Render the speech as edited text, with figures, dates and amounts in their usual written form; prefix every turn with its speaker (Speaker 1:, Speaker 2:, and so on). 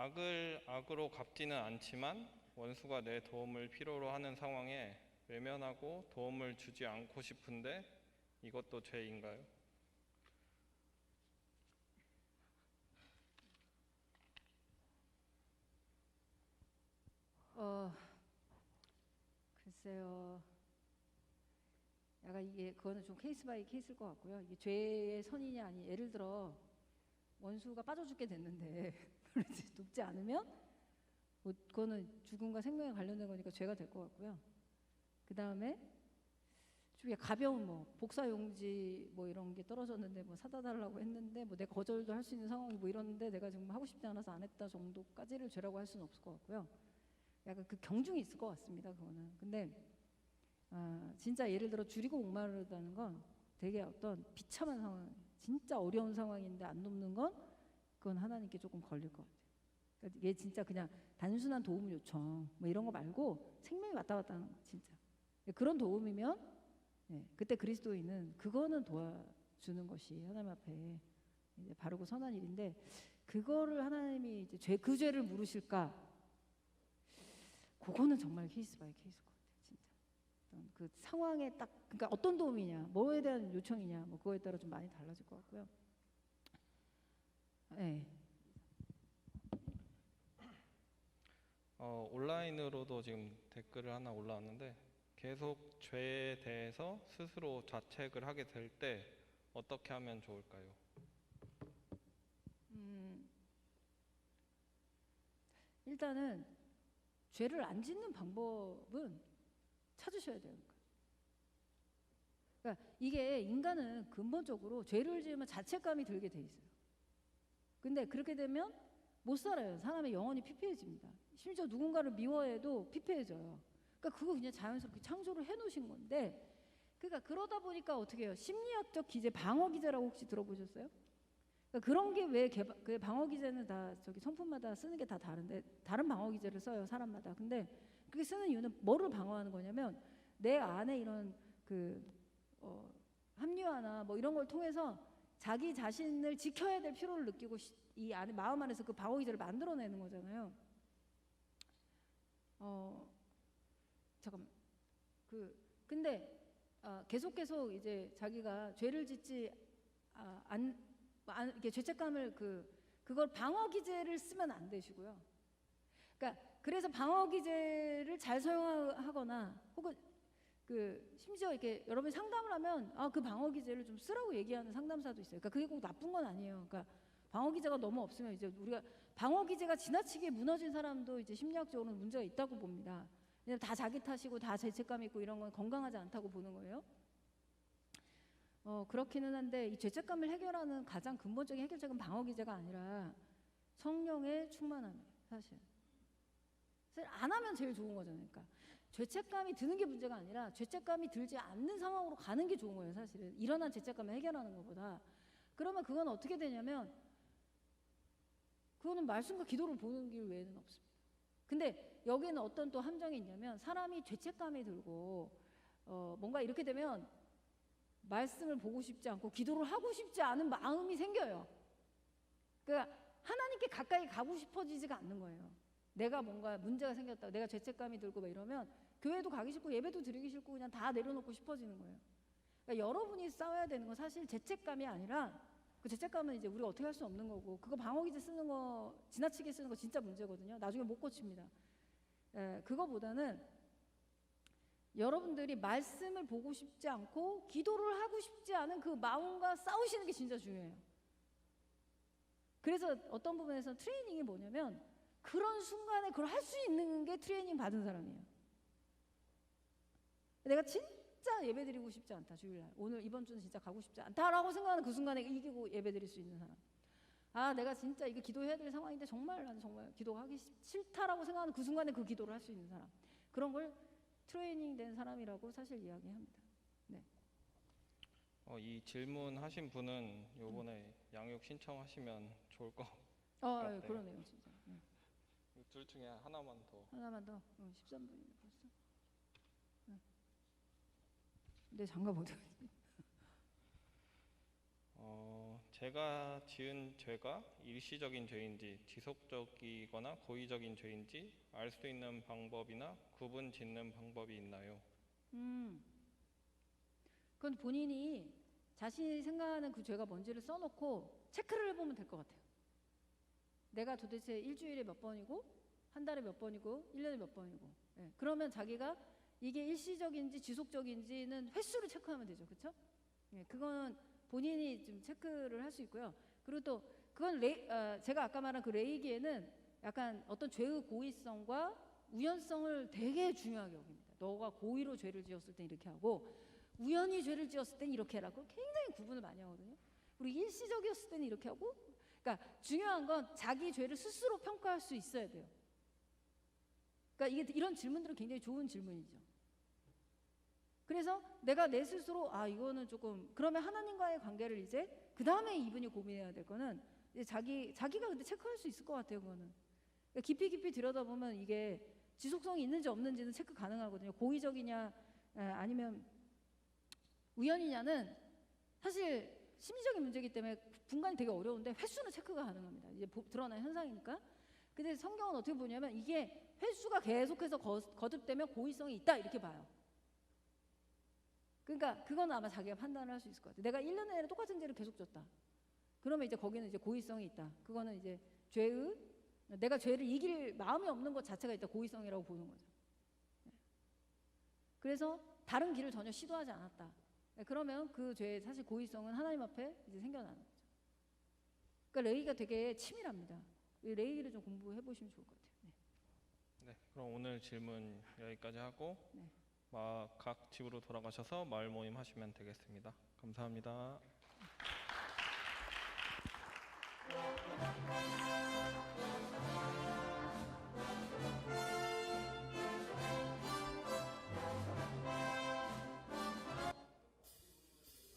Speaker 1: 악을 악으로 갚지는 않지만 원수가 내 도움을 필요로 하는 상황에 외면하고 도움을 주지 않고 싶은데 이것도 죄인가요?
Speaker 2: 글쎄요. 약간 이게 그거는 좀 케이스 바이 케이스일 것 같고요. 이게 죄의 선이냐 아니 예를 들어 원수가 빠져 죽게 됐는데 돕지 않으면 뭐 그거는 죽음과 생명에 관련된 거니까 죄가 될 것 같고요. 그 다음에 좀 가벼운 뭐 복사용지 뭐 이런 게 떨어졌는데 뭐 사다 달라고 했는데 뭐 내가 거절도 할 수 있는 상황이 뭐 이런데 내가 지금 하고 싶지 않아서 안 했다 정도까지를 죄라고 할 수는 없을 것 같고요. 약간 그 경중이 있을 것 같습니다. 그거는. 근데 진짜 예를 들어 줄이고 목마르다는 건 되게 어떤 비참한 상황, 진짜 어려운 상황인데 안 돕는 건 그건 하나님께 조금 걸릴 것 같아요. 그러니까 이게 진짜 그냥 단순한 도움 요청 뭐 이런 거 말고 생명이 왔다 갔다 하는 거 진짜 그런 도움이면 그때 그리스도인은 그거는 도와주는 것이 하나님 앞에 이제 바르고 선한 일인데 그거를 하나님이 이제 그 죄를 물으실까? 그거는 정말 케이스 바이 케이스일 것 같아요. 진짜 그 상황에 딱 그러니까 어떤 도움이냐, 뭐에 대한 요청이냐, 뭐 그거에 따라 좀 많이 달라질 것 같고요. 네.
Speaker 1: 온라인으로도 지금 댓글을 하나 올라왔는데 계속 죄에 대해서 스스로 자책을 하게 될 때 어떻게 하면 좋을까요?
Speaker 2: 일단은 죄를 안 짓는 방법은 찾으셔야 돼요. 그러니까 이게 인간은 근본적으로 죄를 지으면 자책감이 들게 돼 있어요. 근데 그렇게 되면 못 살아요. 사람의 영혼이 피폐해집니다. 심지어 누군가를 미워해도 피폐해져요. 그러니까 그거 그냥 자연스럽게 창조를 해놓으신 건데, 그러니까 그러다 보니까 어떻게 해요? 심리학적 기제, 방어 기제라고 혹시 들어보셨어요? 그러니까 그런 게 왜 그 방어 기제는 다 저기 성품마다 쓰는 게 다 다른데 다른 방어 기제를 써요 사람마다. 근데 그게 쓰는 이유는 뭐를 방어하는 거냐면 내 안에 이런 그 합리화나 뭐 이런 걸 통해서 자기 자신을 지켜야 될 필요를 느끼고 이 안에 마음 안에서 그 방어 기제를 만들어내는 거잖아요. 잠깐 근데 계속 이제 자기가 죄를 짓지 이렇게 죄책감을 그걸 방어 기제를 쓰면 안 되시고요. 그러니까 그래서 방어 기제를 잘 사용하거나 혹은 심지어 이렇게 여러분이 상담을 하면 그 방어 기제를 좀 쓰라고 얘기하는 상담사도 있어요. 그러니까 그게 꼭 나쁜 건 아니에요. 그러니까 방어 기제가 너무 없으면 이제 우리가 방어 기제가 지나치게 무너진 사람도 이제 심리학적으로는 문제가 있다고 봅니다. 왜냐면 다 자기 탓이고 다 죄책감 있고 이런 건 건강하지 않다고 보는 거예요. 그렇기는 한데 이 죄책감을 해결하는 가장 근본적인 해결책은 방어 기제가 아니라 성령의 충만함이에요. 사실 안 하면 제일 좋은 거잖아요. 그러니까 죄책감이 드는 게 문제가 아니라 죄책감이 들지 않는 상황으로 가는 게 좋은 거예요. 사실은 일어난 죄책감을 해결하는 것보다. 그러면 그건 어떻게 되냐면 그거는 말씀과 기도를 보는 길 외에는 없습니다. 근데 여기는 어떤 또 함정이 있냐면 사람이 죄책감이 들고 뭔가 이렇게 되면 말씀을 보고 싶지 않고 기도를 하고 싶지 않은 마음이 생겨요. 그러니까 하나님께 가까이 가고 싶어지지가 않는 거예요. 내가 뭔가 문제가 생겼다, 내가 죄책감이 들고 막 이러면 교회도 가기 싫고 예배도 드리기 싫고 그냥 다 내려놓고 싶어지는 거예요. 그러니까 여러분이 싸워야 되는 건 사실 죄책감이 아니라 그 죄책감은 이제 우리가 어떻게 할 수 없는 거고 그거 방어기제 쓰는 거 지나치게 쓰는 거 진짜 문제거든요. 나중에 못 고칩니다. 그거보다는 여러분들이 말씀을 보고 싶지 않고 기도를 하고 싶지 않은 그 마음과 싸우시는 게 진짜 중요해요. 그래서 어떤 부분에서 트레이닝이 뭐냐면 그런 순간에 그걸 할 수 있는 게 트레이닝 받은 사람이에요. 내가 진짜 예배드리고 싶지 않다 주일날 오늘 이번 주는 진짜 가고 싶지 않다라고 생각하는 그 순간에 이기고 예배드릴 수 있는 사람. 내가 진짜 이거 기도해야 될 상황인데 나는 정말 기도하기 싫다라고 생각하는 그 순간에 그 기도를 할 수 있는 사람. 그런 걸 트레이닝 된 사람이라고 사실 이야기합니다. 네.
Speaker 1: 이 질문 하신 분은 요번에 양육 신청하시면 좋을 것 같아요.
Speaker 2: 그러네요 진짜. 네.
Speaker 1: 둘 중에 하나만 더.
Speaker 2: 13분이네 벌써. 네. 네, 장갑 어디 갔지?
Speaker 1: 제가 지은 죄가 일시적인 죄인지 지속적이거나 고의적인 죄인지 알 수 있는 방법이나 구분 짓는 방법이 있나요?
Speaker 2: 그건 본인이 자신이 생각하는 그 죄가 뭔지를 써놓고 체크를 해보면 될 것 같아요. 내가 도대체 일주일에 몇 번이고 한 달에 몇 번이고 1년에 몇 번이고. 예, 그러면 자기가 이게 일시적인지 지속적인지는 횟수를 체크하면 되죠. 그렇죠? 예, 그거는 본인이 좀 체크를 할 수 있고요. 그리고 또 그건 제가 아까 말한 그 레이기에는 약간 어떤 죄의 고의성과 우연성을 되게 중요하게 여깁니다. 너가 고의로 죄를 지었을 땐 이렇게 하고 우연히 죄를 지었을 땐 이렇게 해라고 굉장히 구분을 많이 하거든요. 그리고 일시적이었을 때는 이렇게 하고, 그러니까 중요한 건 자기 죄를 스스로 평가할 수 있어야 돼요. 그러니까 이게 이런 질문들은 굉장히 좋은 질문이죠. 그래서 내가 내 스스로 이거는 조금, 그러면 하나님과의 관계를 이제 그 다음에 이분이 고민해야 될 거는 이제 자기가 근데 체크할 수 있을 것 같아요. 그거는 그러니까 깊이 들여다보면 이게 지속성이 있는지 없는지는 체크 가능하거든요. 고의적이냐 아니면 우연이냐는 사실 심리적인 문제이기 때문에 분간이 되게 어려운데 횟수는 체크가 가능합니다. 이제 드러난 현상이니까. 근데 성경은 어떻게 보냐면 이게 횟수가 계속해서 거듭되면 고의성이 있다 이렇게 봐요. 그러니까 그건 아마 자기가 판단을 할 수 있을 것 같아요. 내가 1년 내내 똑같은 죄를 계속 졌다. 그러면 이제 거기는 이제 고의성이 있다. 그거는 이제 내가 죄를 이길 마음이 없는 것 자체가 일단 고의성이라고 보는 거죠. 그래서 다른 길을 전혀 시도하지 않았다. 그러면 그 죄의 사실 고의성은 하나님 앞에 이제 생겨나는 거죠. 그러니까 레이가 되게 치밀합니다. 이 레이를 좀 공부해 보시면 좋을 것 같아요.
Speaker 1: 네, 그럼 오늘 질문 여기까지 하고
Speaker 2: 네.
Speaker 1: 각 집으로 돌아가셔서 마을 모임 하시면 되겠습니다. 감사합니다.